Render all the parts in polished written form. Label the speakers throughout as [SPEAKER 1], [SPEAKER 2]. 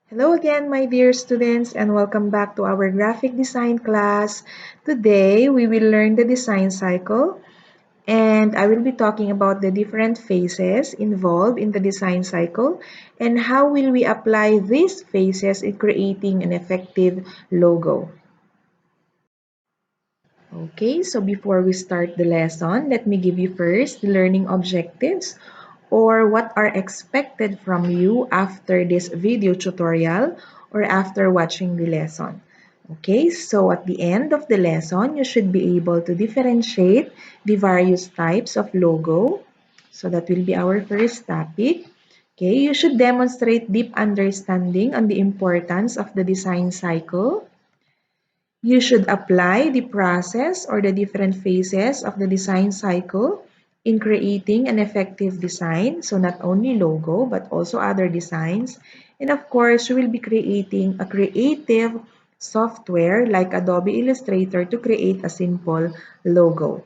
[SPEAKER 1] Hello again, my dear students, and welcome back to our graphic design class. Today, we will learn the design cycle, and I will be talking about the different phases involved in the design cycle and how will we apply these phases in creating an effective logo. Okay, so before we start the lesson, let me give you first the learning objectives or what are expected from you after this video tutorial or after watching the lesson. Okay, so at the end of the lesson, you should be able to differentiate the various types of logo. So that will be our first topic. Okay, you should demonstrate deep understanding on the importance of the design cycle. You should apply the process or the different phases of the design cycle in creating an effective design. So not only logo, but also other designs. And of course, you will be creating a creative software like Adobe Illustrator to create a simple logo.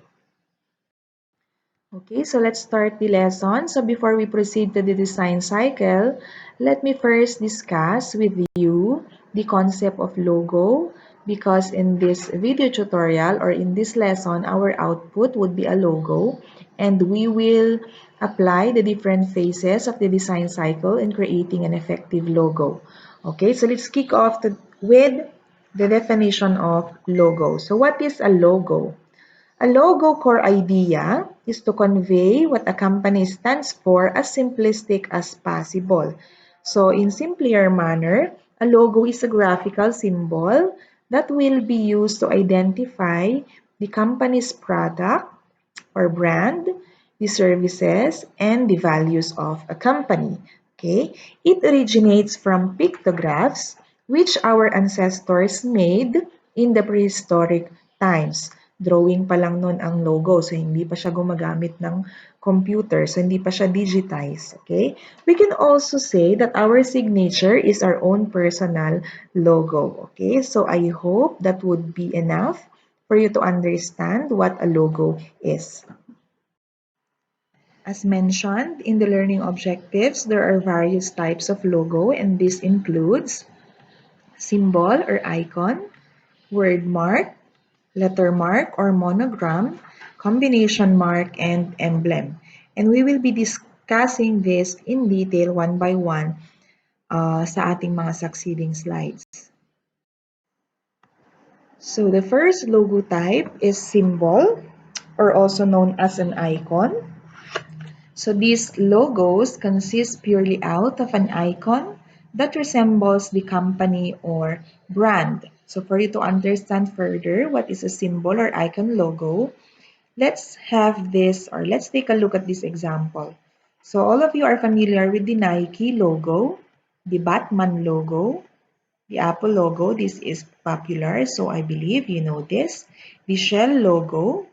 [SPEAKER 1] Okay, so let's start the lesson. So before we proceed to the design cycle, let me first discuss with you the concept of logo because in this video tutorial or in this lesson, our output would be a logo and we will apply the different phases of the design cycle in creating an effective logo. Okay, so let's kick off with the definition of logo. So what is a logo? A logo core idea is to convey what a company stands for as simplistic as possible. So in simpler manner, a logo is a graphical symbol that will be used to identify the company's product or brand, the services, and the values of a company. Okay? It originates from pictographs which our ancestors made in the prehistoric times. Drawing pa lang nun ang logo. So, hindi pa siya gumagamit ng computer. So, hindi pa siya digitized. Okay? We can also say that our signature is our own personal logo. Okay? So, I hope that would be enough for you to understand what a logo is. As mentioned in the learning objectives, there are various types of logo and this includes symbol or icon, word mark, letter mark or monogram, combination mark, and emblem. And we will be discussing this in detail one by one sa ating mga succeeding slides. So the first logo type is symbol or also known as an icon. So these logos consist purely out of an icon that resembles the company or brand. So for you to understand further what is a symbol or icon logo, let's take a look at this example. So all of you are familiar with the Nike logo, the Batman logo, the Apple logo. This is popular, so I believe you know this. The Shell logo,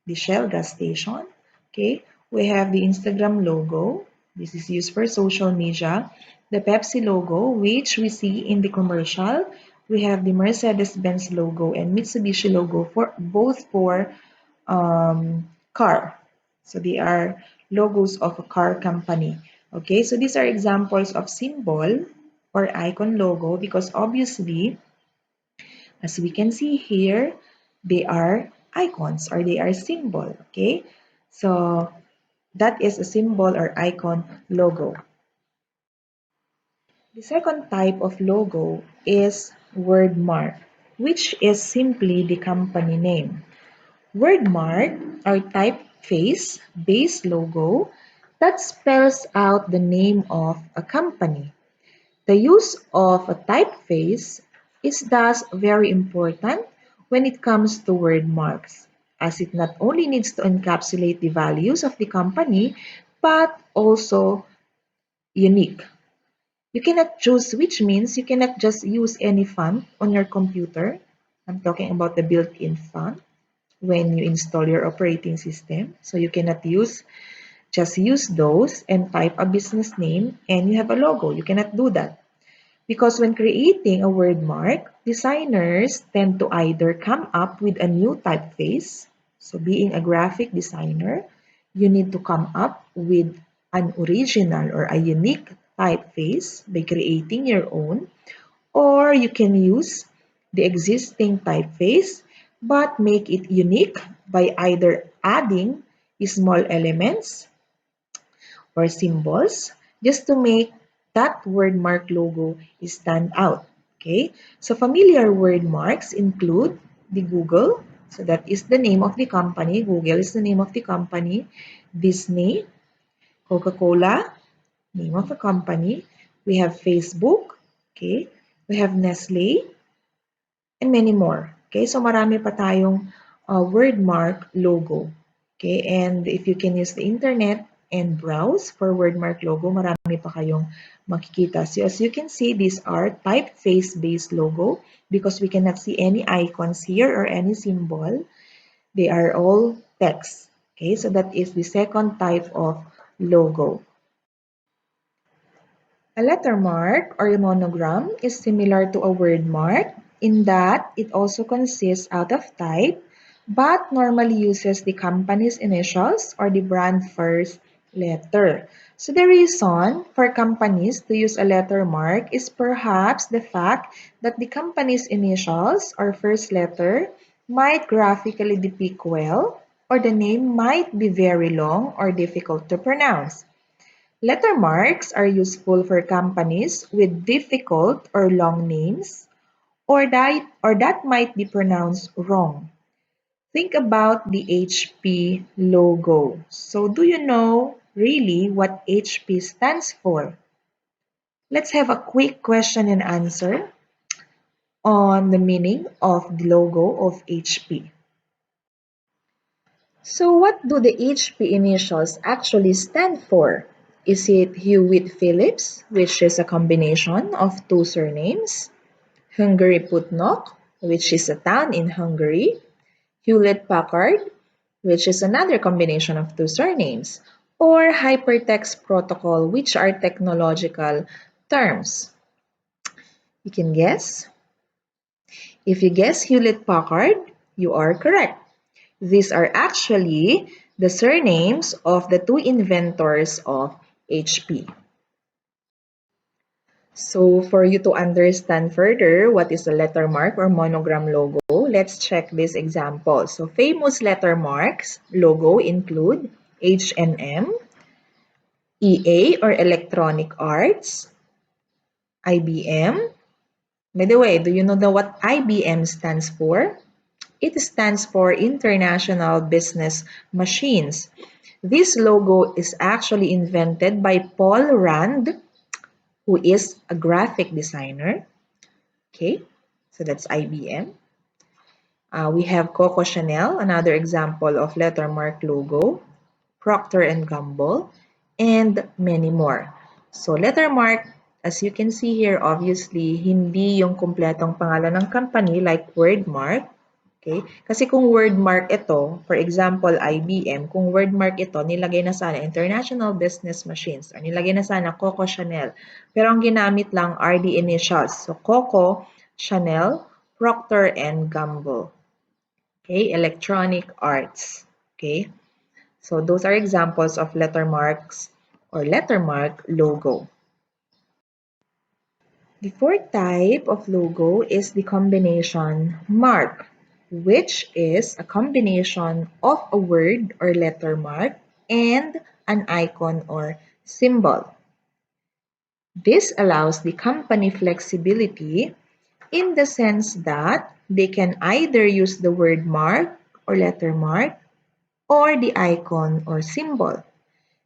[SPEAKER 1] the Shell gas station. Okay, we have the Instagram logo. This is used for social media. The Pepsi logo, which we see in the commercial. We have the Mercedes-Benz logo and Mitsubishi logo for both for car. So they are logos of a car company. Okay, so these are examples of symbol or icon logo because obviously, as we can see here, they are icons or they are symbol. Okay, so that is a symbol or icon logo. The second type of logo is word mark, which is simply the company name. Wordmark or typeface-based logo that spells out the name of a company. The use of a typeface is thus very important when it comes to word marks, as it not only needs to encapsulate the values of the company, but also unique. You cannot choose, which means you cannot just use any font on your computer. I'm talking about the built-in font when you install your operating system. So you cannot just use those and type a business name and you have a logo. You cannot do that. Because when creating a word mark, designers tend to either come up with a new typeface. So being a graphic designer, you need to come up with an original or a unique typeface by creating your own, or you can use the existing typeface but make it unique by either adding small elements or symbols just to make that wordmark logo stand out. Okay, so familiar word marks include the Google, so that is the name of the company. Google is the name of the company. Disney, Coca-Cola, name of a company. We have Facebook, okay? We have Nestle, and many more. Okay, so marami pa tayong wordmark logo. Okay, and if you can use the internet and browse for wordmark logo, marami pa kayong makikita. So as you can see, these are typeface-based logo because we cannot see any icons here or any symbol. They are all text. Okay, so that is the second type of logo. A letter mark or a monogram is similar to a word mark in that it also consists out of type but normally uses the company's initials or the brand first letter. So the reason for companies to use a letter mark is perhaps the fact that the company's initials or first letter might graphically depict well, or the name might be very long or difficult to pronounce. Letter marks are useful for companies with difficult or long names or that might be pronounced wrong. Think about the HP logo. So do you know really what HP stands for? Let's have a quick question and answer on the meaning of the logo of HP. So what do the HP initials actually stand for? Is it Hewitt Phillips, which is a combination of two surnames? Hungary Putnok, which is a town in Hungary? Hewlett Packard, which is another combination of two surnames? Or Hypertext Protocol, which are technological terms? You can guess. If you guess Hewlett Packard, you are correct. These are actually the surnames of the two inventors of HP. So for you to understand further what is a letter mark or monogram logo, let's check this example. So famous letter marks logo include H&M, EA or Electronic Arts, IBM. By the way, do you know what IBM stands for? It stands for International Business Machines. This logo is actually invented by Paul Rand, who is a graphic designer. Okay, so that's IBM. We have Coco Chanel, another example of lettermark logo, Procter and Gamble, and many more. So lettermark, as you can see here, obviously, hindi yung kumpletong pangalan ng company like wordmark. Okay? Kasi kung wordmark ito, for example, IBM, kung wordmark ito, nilagay na sana International Business Machines or nilagay na sana Coco Chanel. Pero ang ginamit lang are the initials. So, Coco, Chanel, Procter and Gamble. Okay? Electronic Arts. Okay? So, those are examples of lettermarks or lettermark logo. The fourth type of logo is the combination mark, which is a combination of a word or letter mark and an icon or symbol. This allows the company flexibility in the sense that they can either use the word mark or letter mark or the icon or symbol.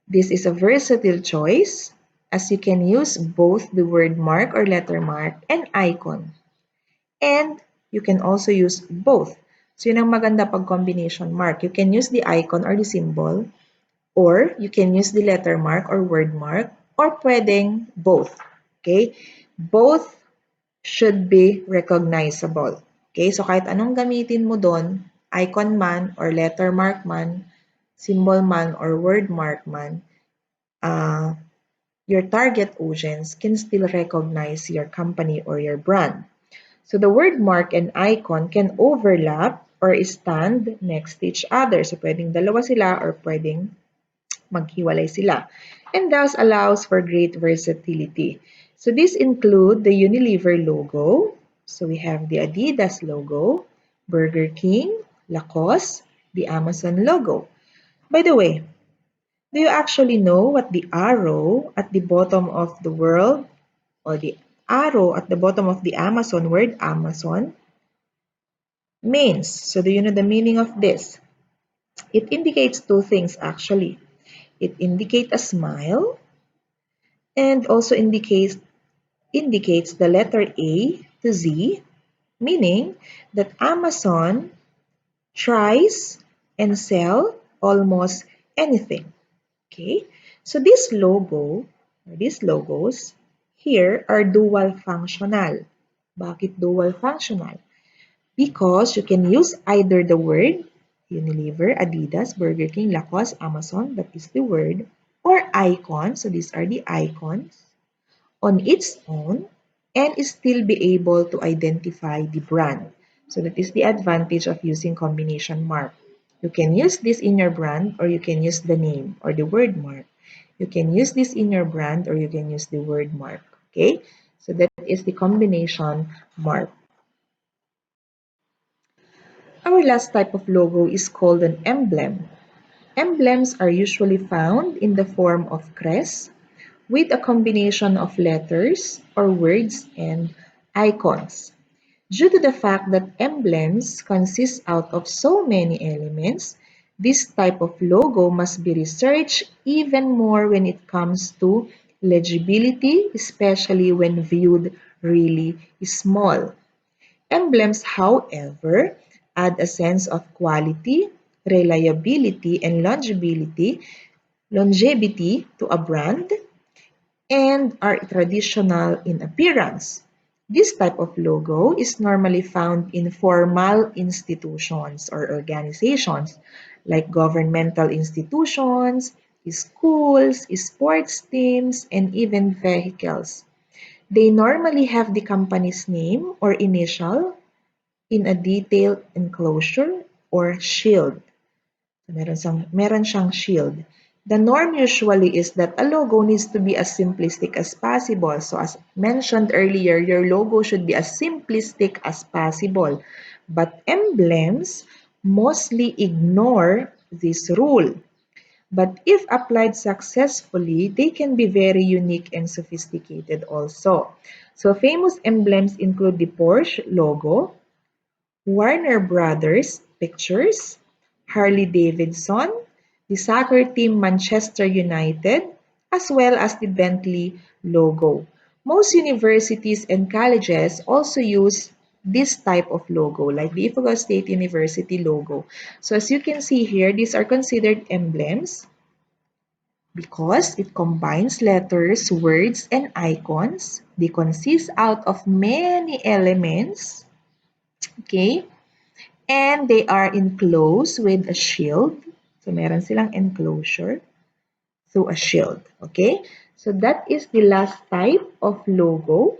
[SPEAKER 1] This is a versatile choice as you can use both the word mark or letter mark and icon. And you can also use both. So yun ang maganda pag combination mark. You can use the icon or the symbol, or you can use the letter mark or word mark, or pwedeng both. Okay? Both should be recognizable. Okay? So kahit anong gamitin mo doon, icon man or letter mark man, symbol man or word mark man, your target audience can still recognize your company or your brand. So the word mark and icon can overlap or stand next to each other. So pwedeng dalawa sila or pwedeng maghiwalay sila. and thus allows for great versatility. So these include the Unilever logo. So we have the Adidas logo, Burger King, Lacoste, the Amazon logo. By the way, do you actually know what the arrow at the bottom of the world or the arrow at the bottom of the Amazon word Amazon means? So do you know the meaning of this? It indicates two things actually. It indicates a smile and also indicates the letter A to Z, meaning that Amazon tries and sell almost anything. Okay, so this logo or these logos here are dual functional. Bakit dual functional? Because you can use either the word Unilever, Adidas, Burger King, Lacoste, Amazon, that is the word, or icon, so these are the icons, on its own and still be able to identify the brand. So that is the advantage of using combination mark. You can use this in your brand or you can use the name or the word mark. You can use this in your brand or you can use the word mark. Okay? So that is the combination mark. Our last type of logo is called an emblem. Emblems are usually found in the form of crest with a combination of letters or words and icons. Due to the fact that emblems consist out of so many elements, this type of logo must be researched even more when it comes to legibility, especially when viewed really small. Emblems, however, add a sense of quality, reliability, and longevity to a brand and are traditional in appearance. This type of logo is normally found in formal institutions or organizations like governmental institutions, schools, sports teams, and even vehicles. They normally have the company's name or initial in a detailed enclosure or shield. So meron siyang shield. The norm usually is that a logo needs to be as simplistic as possible. So as mentioned earlier, your logo should be as simplistic as possible. But emblems mostly ignore this rule. But if applied successfully, they can be very unique and sophisticated also. So famous emblems include the Porsche logo, Warner Brothers Pictures, Harley-Davidson, the soccer team Manchester United, as well as the Bentley logo. Most universities and colleges also use this type of logo, like the Ifugao State University logo. So as you can see here, these are considered emblems because it combines letters, words, and icons. They consist out of many elements, okay? And they are enclosed with a shield. So, meron silang enclosure through a shield. Okay? So, that is the last type of logo.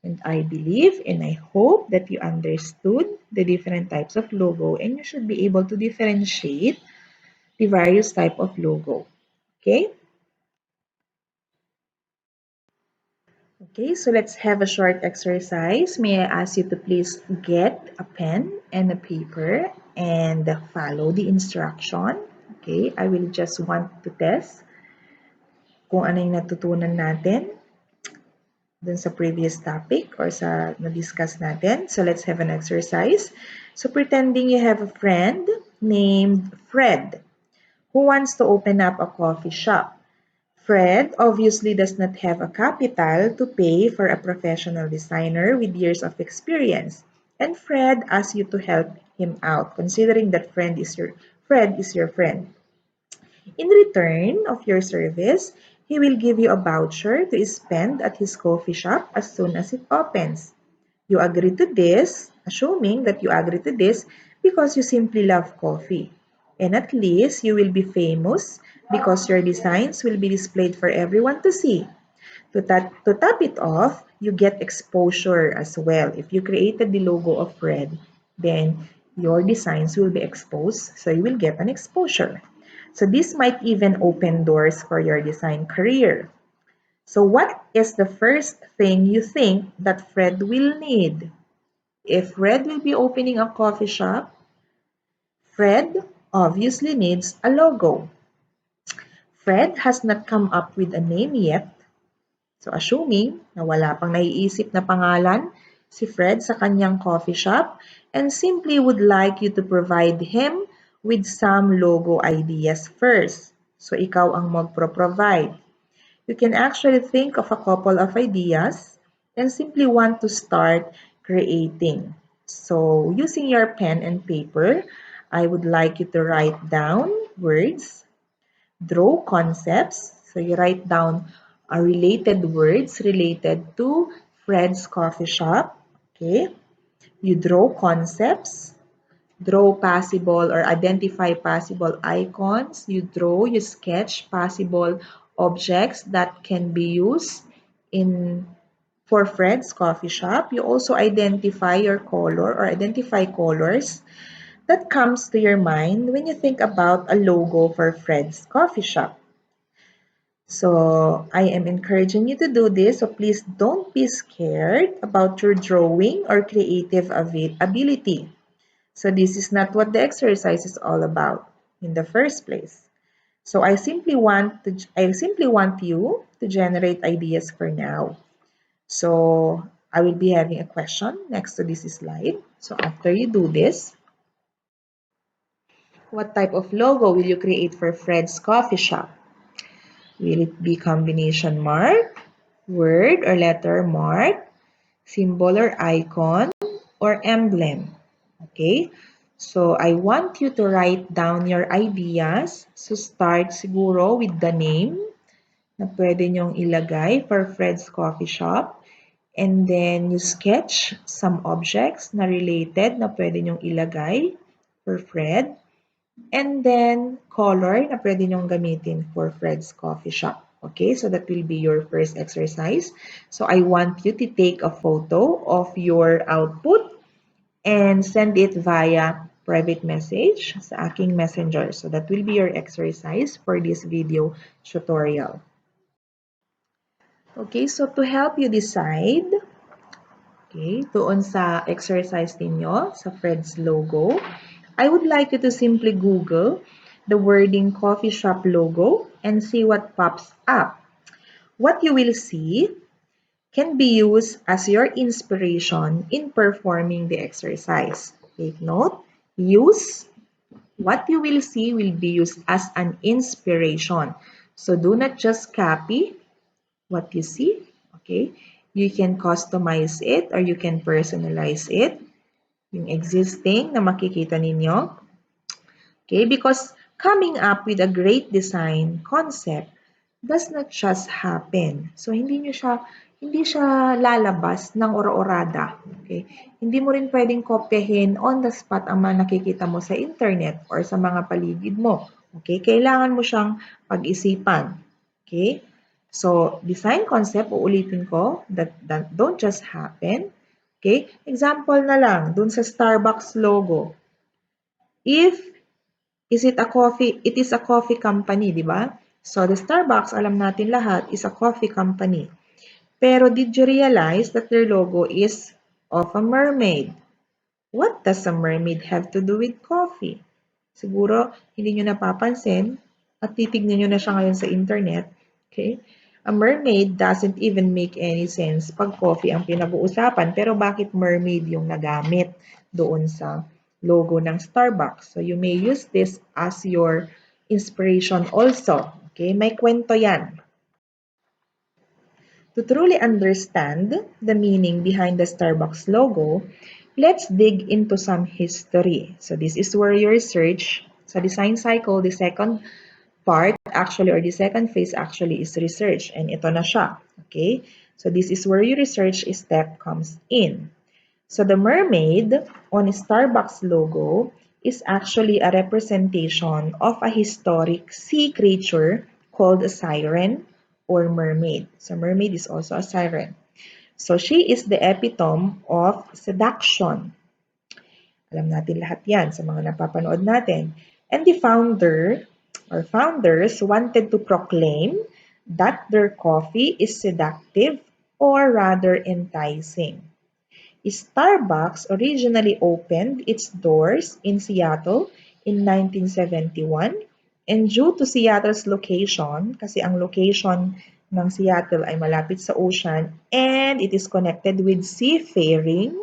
[SPEAKER 1] And I believe and I hope that you understood the different types of logo and you should be able to differentiate the various type of logo. Okay? Okay, so let's have a short exercise. May I ask you to please get a pen and a paper and follow the instruction. Okay, I will just want to test kung ano yung natutunan natin dun sa previous topic or sa na-discuss natin. So let's have an exercise. So pretending you have a friend named Fred who wants to open up a coffee shop. Fred obviously does not have a capital to pay for a professional designer with years of experience. And Fred asks you to help him out, considering that Fred is your friend. In return of your service, he will give you a voucher to spend at his coffee shop as soon as it opens. You agree to this, assuming that you agree to this because you simply love coffee. And at least you will be famous because your designs will be displayed for everyone to see. To top it off, you get exposure as well. If you created the logo of Red, then your designs will be exposed, so you will get an exposure. So this might even open doors for your design career. So what is the first thing you think that Fred will need? If Fred will be opening a coffee shop, Fred obviously needs a logo. Fred has not come up with a name yet. So assuming na wala pang naiisip na pangalan si Fred sa kanyang coffee shop and simply would like you to provide him with some logo ideas first. So ikaw ang magpro-provide. You can actually think of a couple of ideas and simply want to start creating. So using your pen and paper, I would like you to write down words, draw concepts. So you write down related words related to Fred's coffee shop. Okay. You draw concepts, draw possible or identify possible icons. You draw, you sketch possible objects that can be used in for Fred's coffee shop. You also identify your color or identify colors that comes to your mind when you think about a logo for Fred's coffee shop. So I am encouraging you to do this. So please don't be scared about your drawing or creative ability. So this is not what the exercise is all about in the first place. So I simply want you to generate ideas for now. So I will be having a question next to this slide. So after you do this, what type of logo will you create for Fred's coffee shop? Will it be combination mark, word or letter mark, symbol or icon, or emblem? Okay? So, I want you to write down your ideas. So, start siguro with the name na pwede nyong ilagay for Fred's Coffee Shop. And then, you sketch some objects na related na pwede nyong ilagay for Fred. And then, color na pwede nyong gamitin for Fred's Coffee Shop. Okay, so that will be your first exercise. So, I want you to take a photo of your output and send it via private message sa aking messenger. So, that will be your exercise for this video tutorial. Okay, so to help you decide, okay, doon sa exercise ninyo, sa Fred's logo, I would like you to simply Google the wording coffee shop logo and see what pops up. What you will see can be used as your inspiration in performing the exercise. Take note, use. What you will see will be used as an inspiration. So do not just copy what you see, okay? You can customize it or you can personalize it. Yung existing na makikita ninyo. Okay, because coming up with a great design concept does not just happen. So hindi siya lalabas ng ora-orada. Okay? Hindi mo rin pwedeng kopyahin on the spot ang mga nakikita mo sa internet or sa mga paligid mo. Okay? Kailangan mo siyang pag-isipan. Okay? So, design concept, uulitin ko, that don't just happen. Okay? Example na lang, dun sa Starbucks logo. It is a coffee company, di ba? So, the Starbucks, alam natin lahat, is a coffee company. Pero did you realize that their logo is of a mermaid? What does a mermaid have to do with coffee? Siguro, hindi nyo napapansin at titignan nyo na siya ngayon sa internet. Okay? A mermaid doesn't even make any sense pag coffee ang pinag-uusapan. Pero bakit mermaid yung nagamit doon sa logo ng Starbucks? So, you may use this as your inspiration also. Okay? May kwento yan. To truly understand the meaning behind the Starbucks logo, let's dig into some history. So this is where your research sa design cycle, the second part actually or the second phase actually is research and ito na siya. Okay? So this is where your research step comes in. So the mermaid on Starbucks logo is actually a representation of a historic sea creature called a siren or mermaid. So mermaid is also a siren. So she is the epitome of seduction. Alam natin lahat yan sa mga napapanood natin. And the founder or founders wanted to proclaim that their coffee is seductive or rather enticing. Starbucks originally opened its doors in Seattle in 1971, and due to Seattle's location, kasi ang location ng Seattle ay malapit sa ocean and it is connected with seafaring,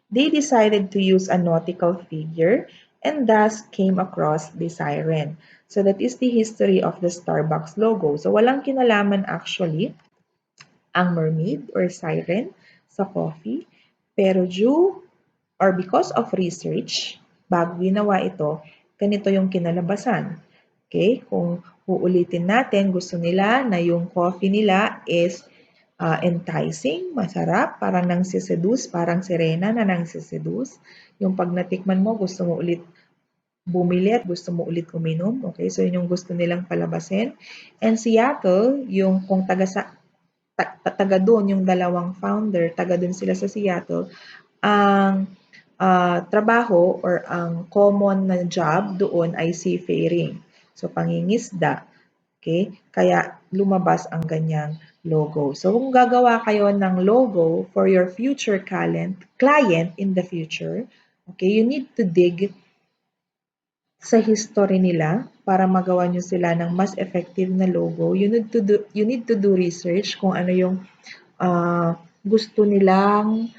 [SPEAKER 1] they decided to use a nautical figure and thus came across the siren. So that is the history of the Starbucks logo. So walang kinalaman actually ang mermaid or siren sa coffee, pero due or because of research, bago ginawa ito, ganito yung kinalabasan. Okay? Kung uulitin natin, gusto nila na yung coffee nila is enticing, masarap, parang nangsiseduce, parang sirena na nangsiseduce. Yung pag natikman mo, gusto mo ulit bumili at gusto mo ulit uminom. Okay? So, yun yung gusto nilang palabasin. And Seattle, yung kung taga doon, yung dalawang founder, taga doon sila sa Seattle, ang trabaho or ang common na job doon ay seafaring. So, pangingisda. Okay? Kaya lumabas ang ganyang logo. So, kung gagawa kayo ng logo for your future client in the future, okay, you need to dig sa history nila para magawa nyo sila ng mas effective na logo. You need to do research kung ano yung gusto nilang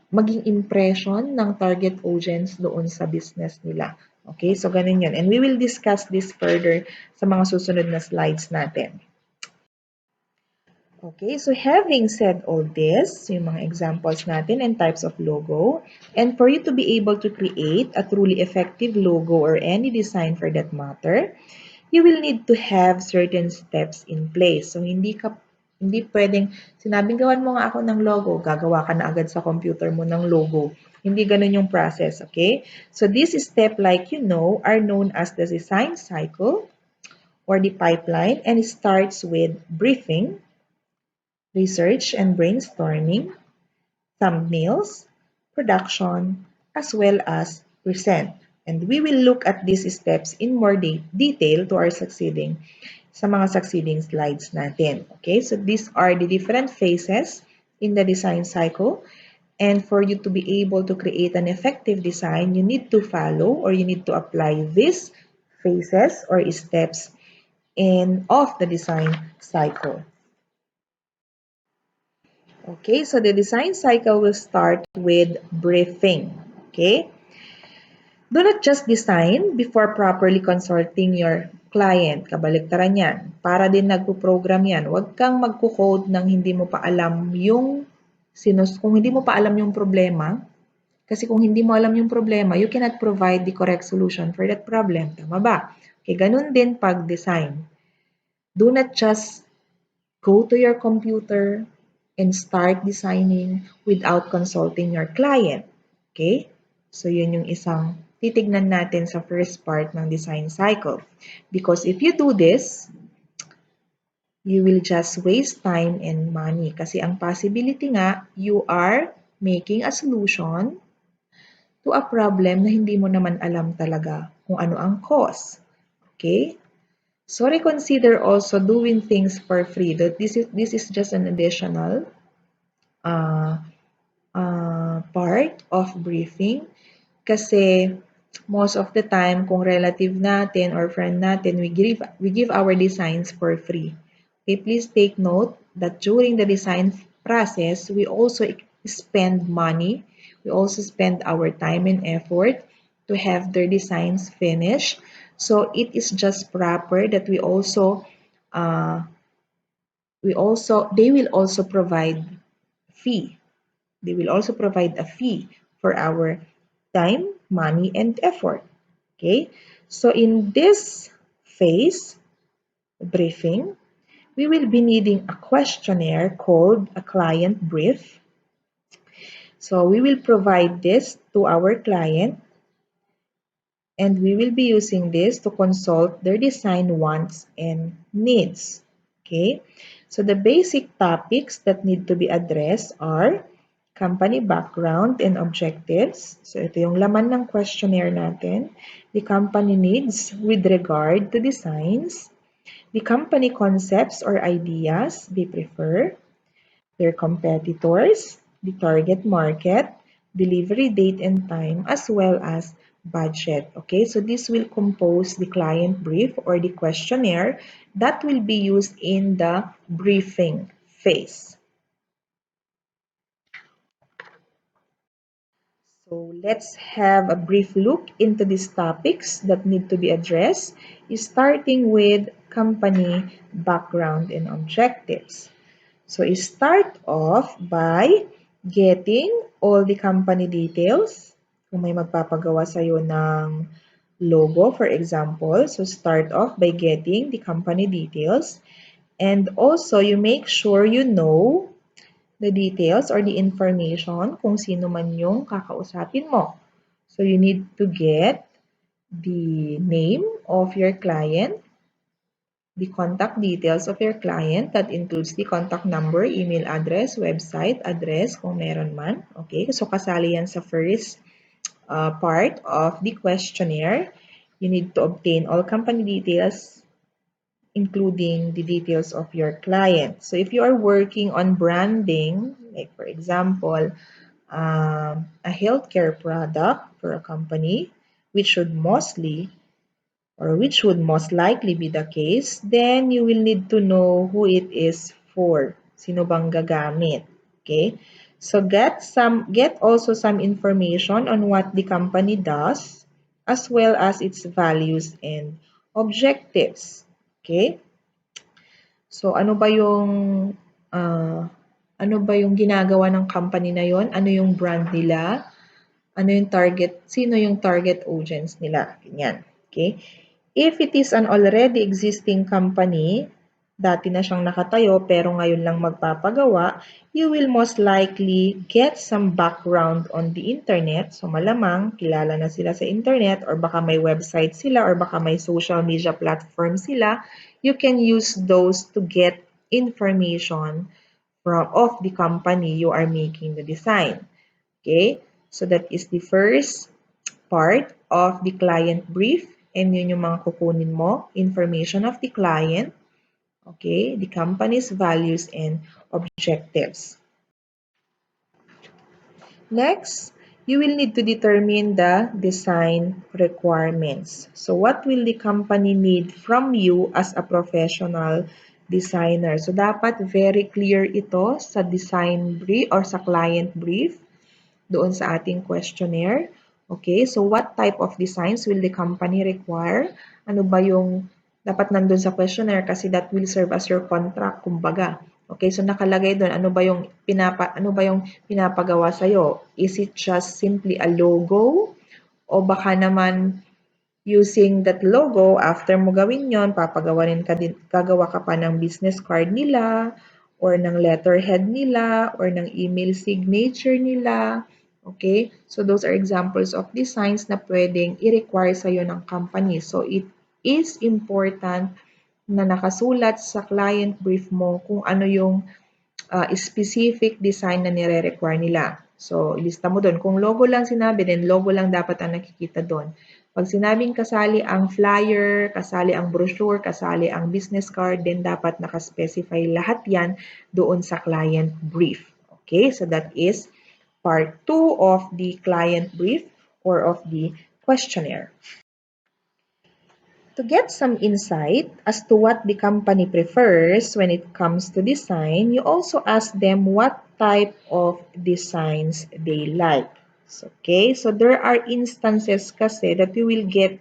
[SPEAKER 1] maging impression ng target audience doon sa business nila. Okay, so ganun yun. And we will discuss this further sa mga susunod na slides natin. Okay, so having said all this, yung mga examples natin and types of logo, and for you to be able to create a truly effective logo or any design for that matter, you will need to have certain steps in place. So, hindi pwedeng, sinabing gawan mo nga ako ng logo, gagawa ka na agad sa computer mo ng logo. Hindi ganun yung process, okay? So, this step, like you know, are known as the design cycle or the pipeline, and it starts with briefing, research and brainstorming, thumbnails, production, as well as present. And we will look at these steps in more detail to our sa mga succeeding slides natin. Okay, so these are the different phases in the design cycle. And for you to be able to create an effective design, you need to follow or you need to apply these phases or steps of the design cycle. Okay, so the design cycle will start with briefing. Okay? Do not just design before properly consulting your client. Kabaliktaran yan. Para din nagpo-program yan. Huwag kang magko-code nang hindi mo pa alam kung hindi mo pa alam yung problema. Kasi kung hindi mo alam yung problema, you cannot provide the correct solution for that problem. Tama ba? Okay, ganun din pag design. Do not just go to your computer and start designing without consulting your client. Okay? So, yun yung isang titignan natin sa first part ng design cycle. Because if you do this, you will just waste time and money. Kasi ang possibility nga, you are making a solution to a problem na hindi mo naman alam talaga kung ano ang cause. Okay? So reconsider also doing things for free. This is just an additional part of briefing kasi most of the time kung relative natin or friend natin, we give our designs for free. Okay, please take note that during the design process, we also spend money. We also spend our time and effort to have their designs finished. So it is just proper that they will also provide fee. They will also provide a fee for our time, money, and effort. Okay, so in this phase, briefing, we will be needing a questionnaire called a client brief. So we will provide this to our client and we will be using this to consult their design wants and needs. Okay, so the basic topics that need to be addressed are company background and objectives. So ito yung laman ng questionnaire natin. The company needs with regard to designs, the company concepts or ideas they prefer, their competitors, the target market, delivery date and time, as well as budget. Okay, so this will compose the client brief or the questionnaire that will be used in the briefing phase. So let's have a brief look into these topics that need to be addressed, starting with company background and objectives. So start off by getting all the company details. Kung may magpapagawa sa'yo ng logo, for example, so start off by getting the company details. And also, you make sure you know the details or the information kung sino man yung kakausapin mo. So you need to get the name of your client, the contact details of your client, that includes the contact number, email address, website address kung meron man. Okay, so kasali yan sa first part of the questionnaire. You need to obtain all company details, including the details of your client. So if you are working on branding, like for example, a healthcare product for a company, which would most likely be the case, then you will need to know who it is for. Sino bang gagamit? Okay? So get also some information on what the company does, as well as its values and objectives. Okay? So ano ba yung ginagawa ng company na yon? Ano yung brand nila? Ano yung sino yung target audience nila? Ganyan. Okay? If it is an already existing company, dati na siyang nakatayo pero ngayon lang magpapagawa, you will most likely get some background on the internet. So malamang kilala na sila sa internet, or baka may website sila, or baka may social media platform sila. You can use those to get information of the company you are making the design. Okay? So that is the first part of the client brief, and yun yung mga kukunin mo, information of the client, okay, the company's values and objectives. Next, you will need to determine the design requirements. So what will the company need from you as a professional designer? So dapat very clear ito sa design brief or sa client brief doon sa ating questionnaire. Okay, so what type of designs will the company require? Ano ba yung dapat nandun sa questionnaire, kasi that will serve as your contract, kumbaga. Okay, so nakalagay doon ano ba yung pinapagawa sa iyo? Is it just simply a logo, o baka naman using that logo, after mo gawin yon, gagawa ka pa ng business card nila, or ng letterhead nila, or ng email signature nila. Okay? So those are examples of designs na pwedeng i-require sa'yo ng company. So it is important na nakasulat sa client brief mo kung ano yung specific design na nire-require nila. So, ilista mo doon. Kung logo lang sinabi, then logo lang dapat ang nakikita doon. Pag sinabing kasali ang flyer, kasali ang brochure, kasali ang business card, then dapat nakaspecify lahat yan doon sa client brief. Okay? So, that is part 2 of the client brief or of the questionnaire. To get some insight as to what the company prefers when it comes to design, you also ask them what type of designs they like. Okay, so there are instances kasi that you will get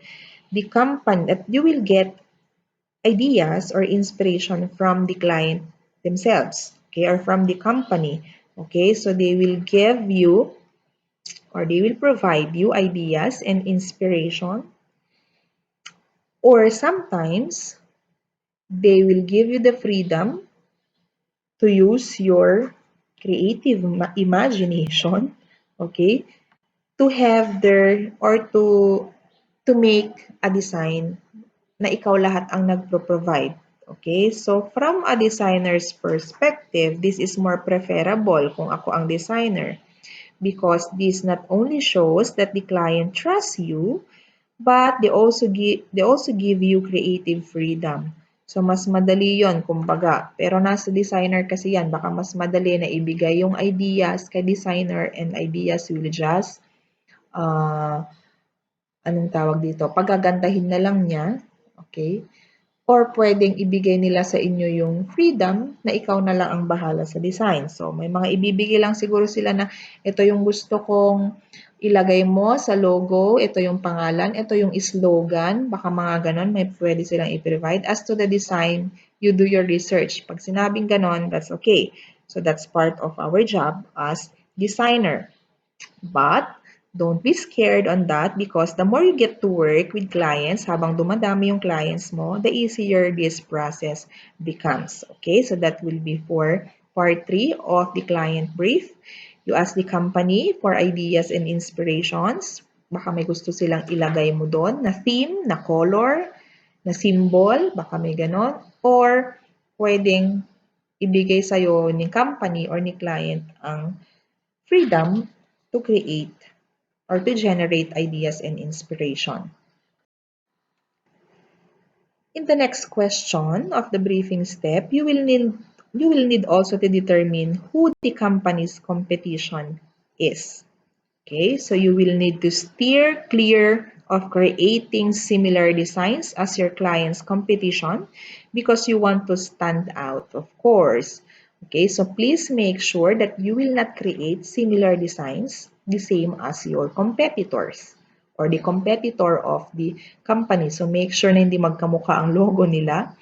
[SPEAKER 1] ideas or inspiration from the client themselves, okay, or from the company. Okay, so they will give you, or they will provide you ideas and inspiration, or sometimes they will give you the freedom to use your creative imagination, okay, to have to make a design na ikaw lahat ang nagpro-provide. Okay, so from a designer's perspective, this is more preferable kung ako ang designer because this not only shows that the client trusts you, but they also give you creative freedom. So mas madali 'yon kumbaga. Pero nasa designer kasi 'yan, baka mas madali na ibigay yung ideas kay designer and ideas will just uh, anong tawag dito, pagagandahin na lang niya, okay? Or pwedeng ibigay nila sa inyo yung freedom na ikaw na lang ang bahala sa design. So, may mga ibibigay lang siguro sila na ito yung gusto kong ilagay mo sa logo, ito yung pangalan, ito yung slogan, baka mga ganon, may pwede silang i-provide. As to the design, you do your research. Pag sinabing ganon, that's okay. So, that's part of our job as designer. But don't be scared on that because the more you get to work with clients, habang dumadami yung clients mo, the easier this process becomes. Okay, so that will be for part 3 of the client brief. You ask the company for ideas and inspirations. Baka may gusto silang ilagay mo doon na theme, na color, na symbol, baka may ganon. Or pwedeng ibigay sa'yo ni company or ni client ang freedom to create or to generate ideas and inspiration. In the next question of the briefing step, you will need also to determine who the company's competition is. Okay, so you will need to steer clear of creating similar designs as your client's competition because you want to stand out, of course. Okay, so please make sure that you will not create similar designs the same as your competitors or the competitor of the company. So make sure na hindi magkamukha ang logo nila.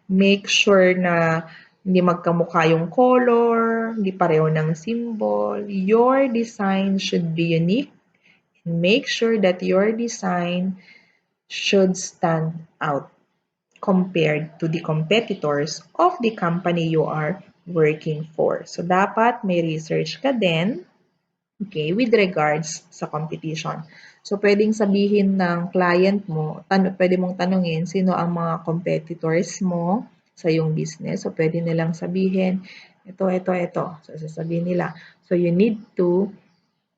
[SPEAKER 1] Make sure na hindi magkamukha yung color, hindi pareho ng symbol. Your design should be unique. Make sure that your design should stand out compared to the competitors of the company you are working for. So, dapat may research ka din, okay, with regards sa competition. So, pwedeng sabihin ng client mo, pwede mong tanungin sino ang mga competitors mo sa iyong business. So, pwede nilang sabihin, ito. So, sasabihin nila. So, you need to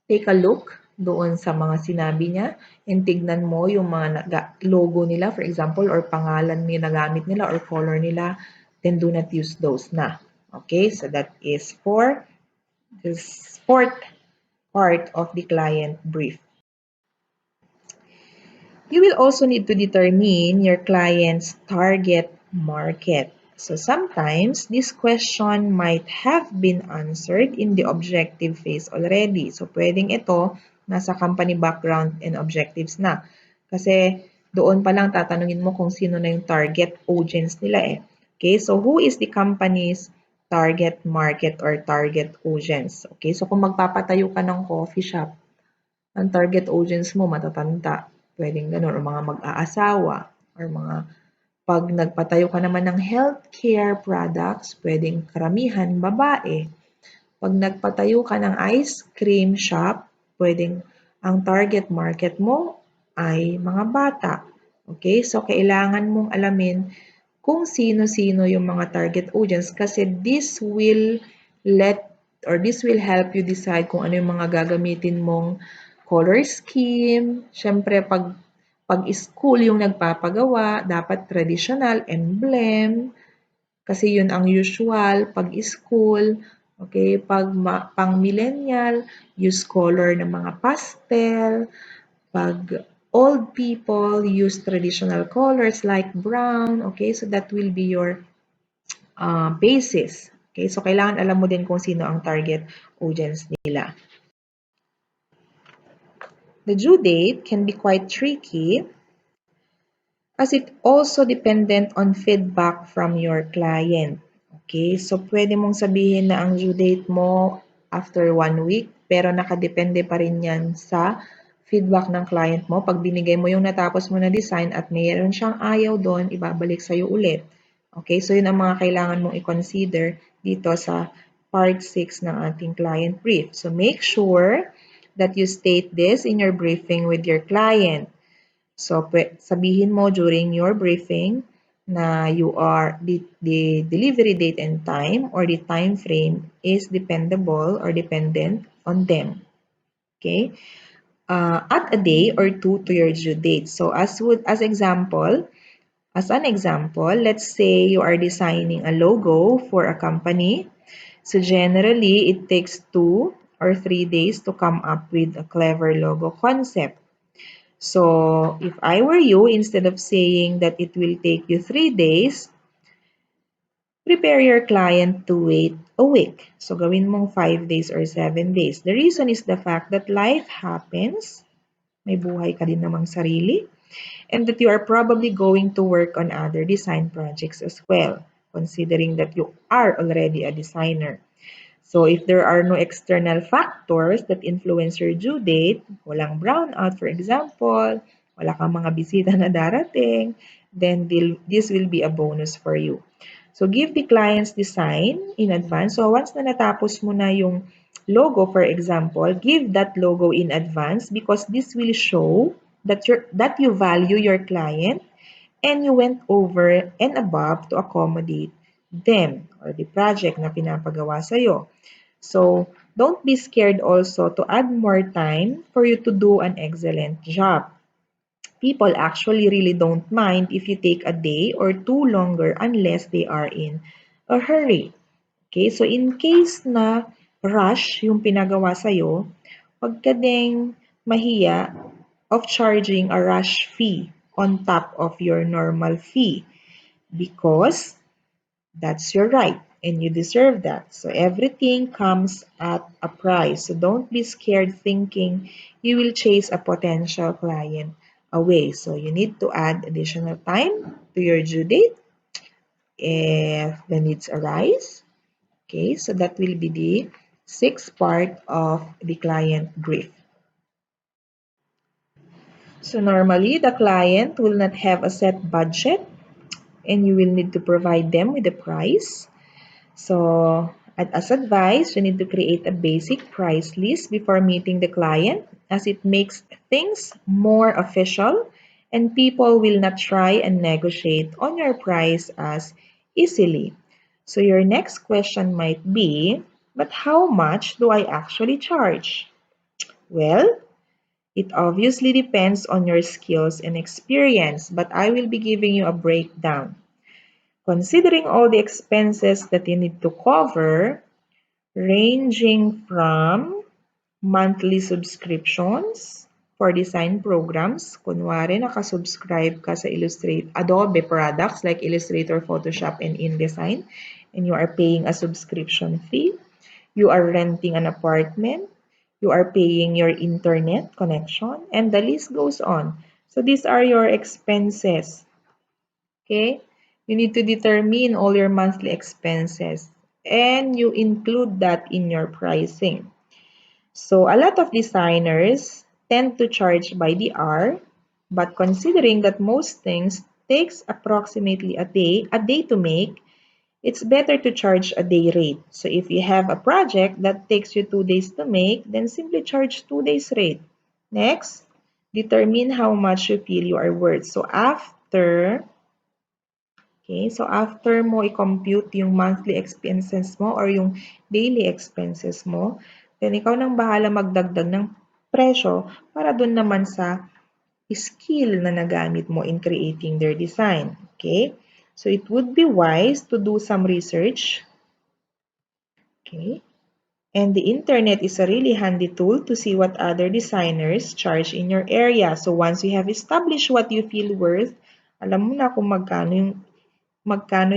[SPEAKER 1] take a look doon sa mga sinabi niya and tignan mo yung mga logo nila, for example, or pangalan na nagamit nila or color nila, then do not use those na. Okay, so that is for this fourth part of the client brief. You will also need to determine your client's target market. So sometimes this question might have been answered in the objective phase already. So pwedeng ito nasa company background and objectives na. Kasi doon pa lang tatanungin mo kung sino na yung target audience nila eh. Okay, so who is the company's target market or target audience? Okay, so kung magpapatayo ka ng coffee shop, ang target audience mo matatanda, pwedeng gano'n, or mga mag-aasawa, or mga pag nagpatayo ka naman ng healthcare products, pwedeng karamihan babae. Pag nagpatayo ka ng ice cream shop, pwedeng ang target market mo ay mga bata. Okay? So, kailangan mong alamin kung sino-sino yung mga target audience kasi this will help you decide kung ano yung mga gagamitin mong color scheme. Siyempre, pag school yung nagpapagawa, dapat traditional emblem kasi yun ang usual pag school. Okay, pang millennial, use color ng mga pastel. Pag old people, use traditional colors like brown. Okay, so that will be your basis. Okay, so kailangan alam mo din kung sino ang target audience nila. The due date can be quite tricky as it also dependent on feedback from your client. Okay, so pwede mong sabihin na ang due date mo after 1 week, pero nakadepende pa rin yan sa feedback ng client mo. Pag binigay mo yung natapos mo na design at mayroon siyang ayaw doon, ibabalik sa'yo ulit. Okay, so yun ang mga kailangan mong i-consider dito sa part 6 ng ating client brief. So make sure that you state this in your briefing with your client. So, sabihin mo during your briefing na the delivery date and time or the time frame is dependable or dependent on them. Okay? Add a day or two to your due date. So as an example, let's say you are designing a logo for a company. So generally, it takes 2 or 3 days to come up with a clever logo concept. So if I were you, instead of saying that it will take you 3 days, prepare your client to wait a week. So gawin mong 5 days or 7 days. The reason is the fact that life happens. May buhay ka din namang sarili. And that you are probably going to work on other design projects as well, considering that you are already a designer. So if there are no external factors that influence your due date, walang brownout for example, wala kang mga bisita na darating, then this will be a bonus for you. So give the client's design in advance. So once na natapos mo na yung logo, for example, give that logo in advance because this will show that you value your client and you went over and above to accommodate them or the project na pinapagawa sa'yo. So, don't be scared also to add more time for you to do an excellent job. People actually really don't mind if you take a day or two longer unless they are in a hurry. Okay, so in case na rush yung pinagawa sa'yo, huwag ka ding mahiya of charging a rush fee on top of your normal fee because that's your right and you deserve that. So everything comes at a price. So don't be scared thinking you will chase a potential client away. So you need to add additional time to your due date if the needs arise. Okay, so that will be the sixth part of the client brief. So normally the client will not have a set budget and you will need to provide them with a price. So, as advice, you need to create a basic price list before meeting the client as it makes things more official and people will not try and negotiate on your price as easily. So, your next question might be, but how much do I actually charge? Well, it obviously depends on your skills and experience, but I will be giving you a breakdown. Considering all the expenses that you need to cover, ranging from monthly subscriptions for design programs. Kunwari, nakasubscribe ka sa Adobe products like Illustrator, Photoshop, and InDesign, and you are paying a subscription fee. You are renting an apartment. You are paying your internet connection, and the list goes on. So these are your expenses. Okay? You need to determine all your monthly expenses and you include that in your pricing. So a lot of designers tend to charge by the hour, but considering that most things takes approximately a day to make, it's better to charge a day rate. So if you have a project that takes you 2 days to make, then simply charge 2 days rate. Next, determine how much you feel you are worth. So after mo i-compute yung monthly expenses mo or yung daily expenses mo, then ikaw nang bahala magdagdag ng presyo para dun naman sa skill na nagamit mo in creating their design. Okay? So it would be wise to do some research. Okay? And the internet is a really handy tool to see what other designers charge in your area. So once you have established what you feel worth, alam mo na kung magkano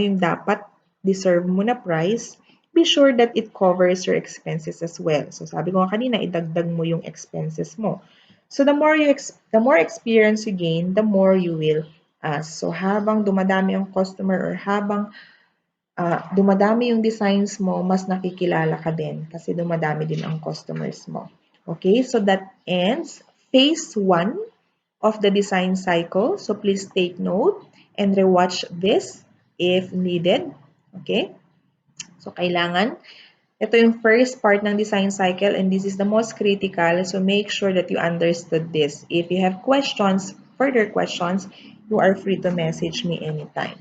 [SPEAKER 1] yung dapat deserve mo na price, be sure that it covers your expenses as well. So sabi ko nga kanina, idagdag mo yung expenses mo. So the more experience you gain, the more you will ask. So habang dumadami ang customer or habang dumadami yung designs mo, mas nakikilala ka din kasi dumadami din ang customers mo. Okay, so that ends phase 1 of the design cycle. So please take note and rewatch this if needed. Okay? So kailangan, ito yung first part ng design cycle and this is the most critical. So make sure that you understood this. If you have questions, further questions, you are free to message me anytime.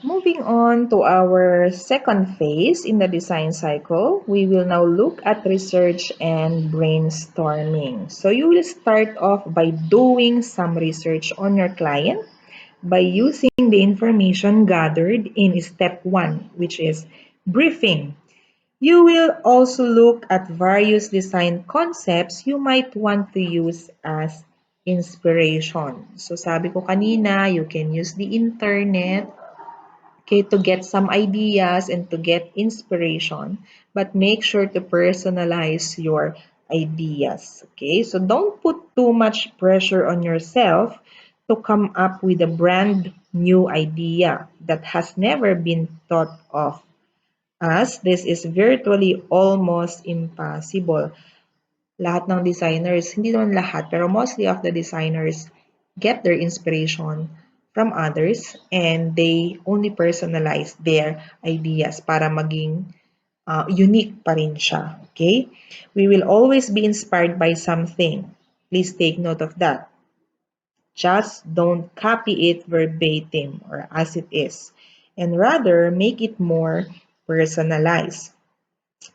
[SPEAKER 1] Moving on to our second phase in the design cycle, we will now look at research and brainstorming. So you will start off by doing some research on your client by using the information gathered in step 1, which is briefing. You will also look at various design concepts you might want to use as inspiration. So sabi ko kanina, you can use the internet, okay, to get some ideas and to get inspiration, but make sure to personalize your ideas, okay? So don't put too much pressure on yourself to come up with a brand new idea that has never been thought of, as this is virtually almost impossible. Lahat ng designers, hindi naman lahat, pero mostly of the designers get their inspiration from others and they only personalize their ideas para maging unique pa rin siya. Okay? We will always be inspired by something. Please take note of that. Just don't copy it verbatim or as it is, and rather make it more personalized.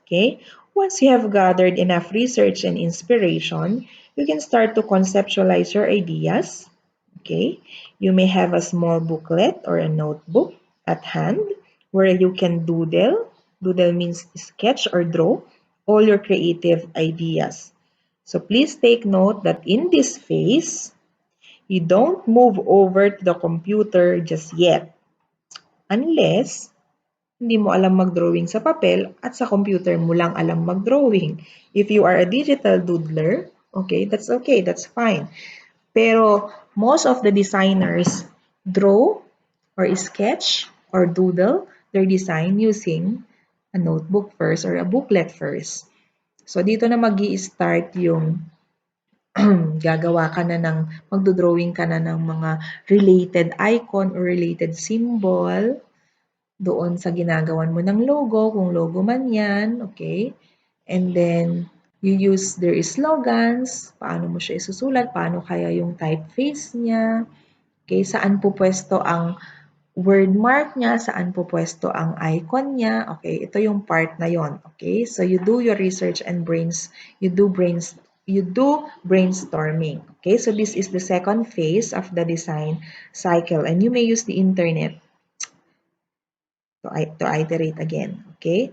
[SPEAKER 1] Okay? Once you have gathered enough research and inspiration, you can start to conceptualize your ideas. Okay? You may have a small booklet or a notebook at hand where you can doodle. Doodle means sketch or draw all your creative ideas. So please take note that in this phase, you don't move over to the computer just yet unless hindi mo alam mag-drawing sa papel at sa computer mo lang alam mag-drawing. If you are a digital doodler, okay, that's fine. Pero most of the designers draw or sketch or doodle their design using a notebook first or a booklet first. So dito na magi-start yung gagawa ka na ng, magdo-drawing ka na ng mga related icon or related symbol doon sa ginagawan mo ng logo, kung logo man yan, okay? And then, you use their slogans, paano mo siya isusulat, paano kaya yung typeface niya, okay? Saan po pwesto ang word mark niya, saan po pwesto ang icon niya, okay? Ito yung part na yon, okay? So, you do your research and you do brainstorming, okay? So, this is the second phase of the design cycle, and you may use the internet to iterate again, okay?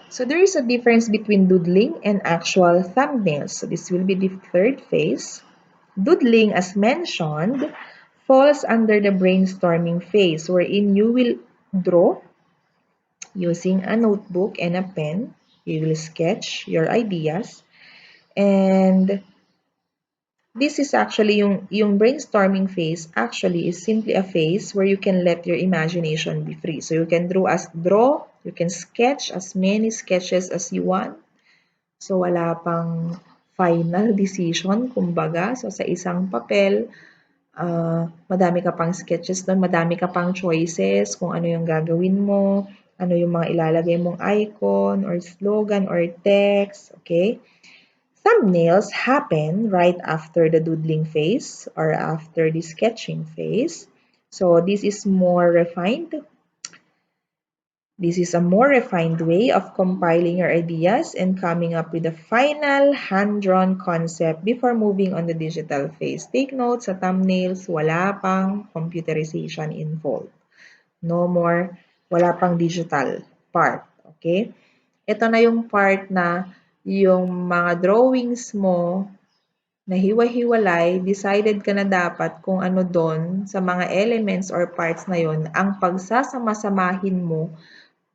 [SPEAKER 1] So there is a difference between doodling and actual thumbnails. So this will be the third phase. Doodling, as mentioned, falls under the brainstorming phase wherein you will draw using a notebook and a pen. You will sketch your ideas, and this is actually yung brainstorming phase actually is simply a phase where you can let your imagination be free. So you can draw, you can sketch as many sketches as you want. So wala pang final decision, kumbaga. So sa isang papel, madami ka pang sketches doon, madami ka pang choices kung ano yung gagawin mo, ano yung mga ilalagay mong icon or slogan or text, okay? Thumbnails happen right after the doodling phase or after the sketching phase. So this is more refined. This is a more refined way of compiling your ideas and coming up with a final hand-drawn concept before moving on the digital phase. Take note, sa thumbnails, wala pang computerization involved. No more, wala pang digital part. Okay? Ito na yung part na yung mga drawings mo na hiwa-hiwalay, decided ka na dapat kung ano doon sa mga elements or parts na yon ang pagsasama-samahin mo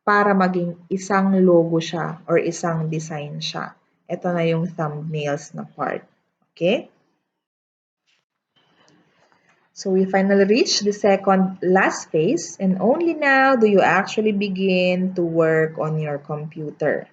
[SPEAKER 1] para maging isang logo siya or isang design siya. Ito na yung thumbnails na part. Okay? So we finally reached the second last phase, and only now do you actually begin to work on your computer.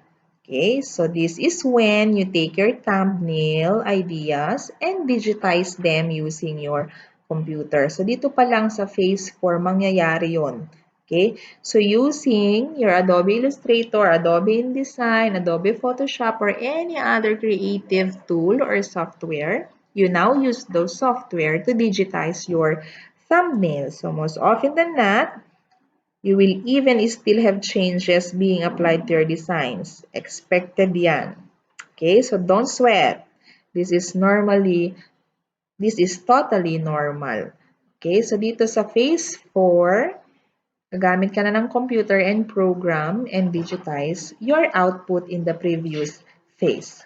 [SPEAKER 1] Okay, so this is when you take your thumbnail ideas and digitize them using your computer. So dito pa lang sa phase 4 mangyayari yon. Okay, so using your Adobe Illustrator, Adobe InDesign, Adobe Photoshop, or any other creative tool or software, You now use those software to digitize your thumbnail. So most often than not, you will even still have changes being applied to your designs. Expected yan. Okay, so don't sweat. This is totally normal. Okay, so dito sa phase 4, gagamit ka na ng computer and program and digitize your output in the previous phase.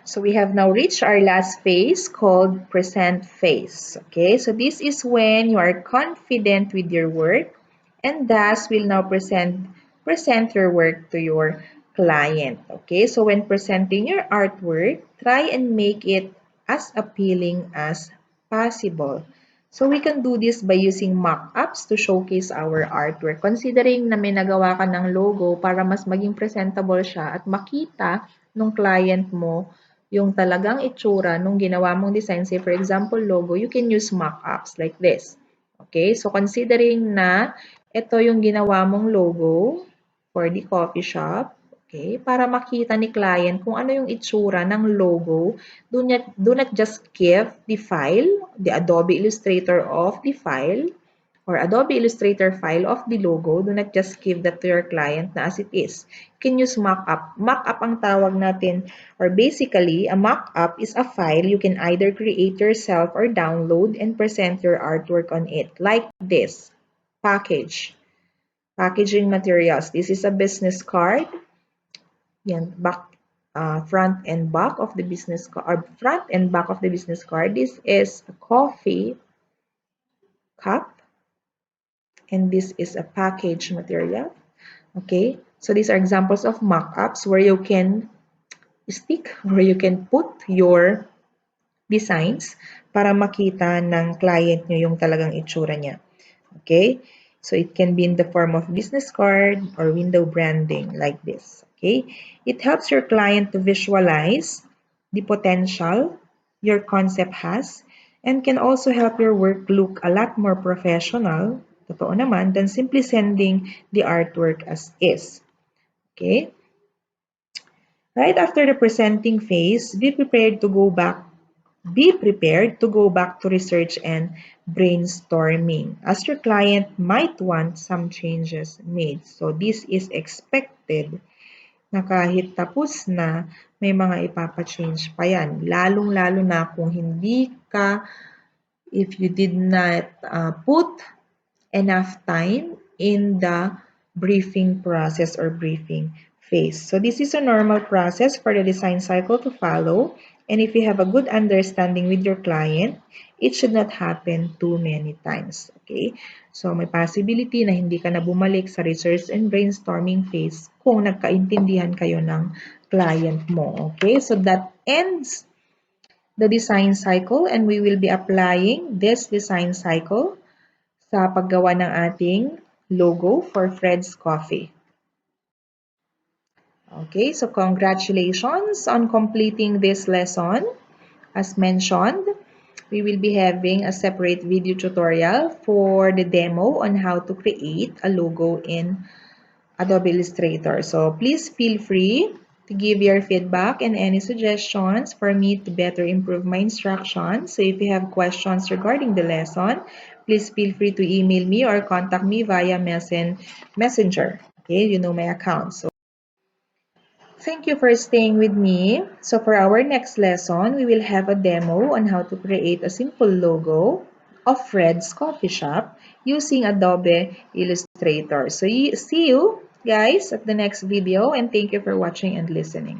[SPEAKER 1] So we have now reached our last phase called present phase. Okay, so this is when you are confident with your work and thus will now present your work to your client. Okay, so when presenting your artwork, try and make it as appealing as possible. So we can do this by using mock-ups to showcase our artwork. Considering na may nagawa ka ng logo para mas maging presentable siya at makita ng client mo yung talagang itsura nung ginawa mong design. Say for example, logo, you can use mock-ups like this. Okay, so considering na ito yung ginawa mong logo for the coffee shop, okay, para makita ni client kung ano yung itsura ng logo, do not just give the file, the Adobe Illustrator of the file, or Adobe Illustrator file of the logo, do not just give that to your client na as it is. You can use mockup. Mockup ang tawag natin, or basically, a mockup is a file you can either create yourself or download and present your artwork on it, like this. Packaging materials. This is a business card. Yan, front and back of the business card, or front and back of the business card. This is a coffee cup. And this is a package material. Okay, so these are examples of mock-ups where you can put your designs para makita ng client nyo yung talagang itsura niya. Okay, so it can be in the form of business card or window branding like this. Okay, it helps your client to visualize the potential your concept has and can also help your work look a lot more professional, totoo naman, than simply sending the artwork as is. Okay? Right after the presenting phase, be prepared to go back to research and brainstorming, as your client might want some changes made. So this is expected na kahit tapos na, may mga ipapa-change pa yan. Lalong-lalo na kung if you did not put enough time in the briefing process or briefing phase. So this is a normal process for the design cycle to follow. And if you have a good understanding with your client, it should not happen too many times. Okay? So may possibility na hindi ka na bumalik sa research and brainstorming phase kung nagkaintindihan kayo ng client mo. Okay? So that ends the design cycle and we will be applying this design cycle sa paggawa ng ating logo for Fred's Coffee. Okay, so congratulations on completing this lesson. As mentioned, we will be having a separate video tutorial for the demo on how to create a logo in Adobe Illustrator. So please feel free to give your feedback and any suggestions for me to better improve my instructions. So if you have questions regarding the lesson, please feel free to email me or contact me via Messenger. Okay, you know my account. So thank you for staying with me. So for our next lesson, we will have a demo on how to create a simple logo of Fred's Coffee Shop using Adobe Illustrator. So see you guys at the next video and thank you for watching and listening.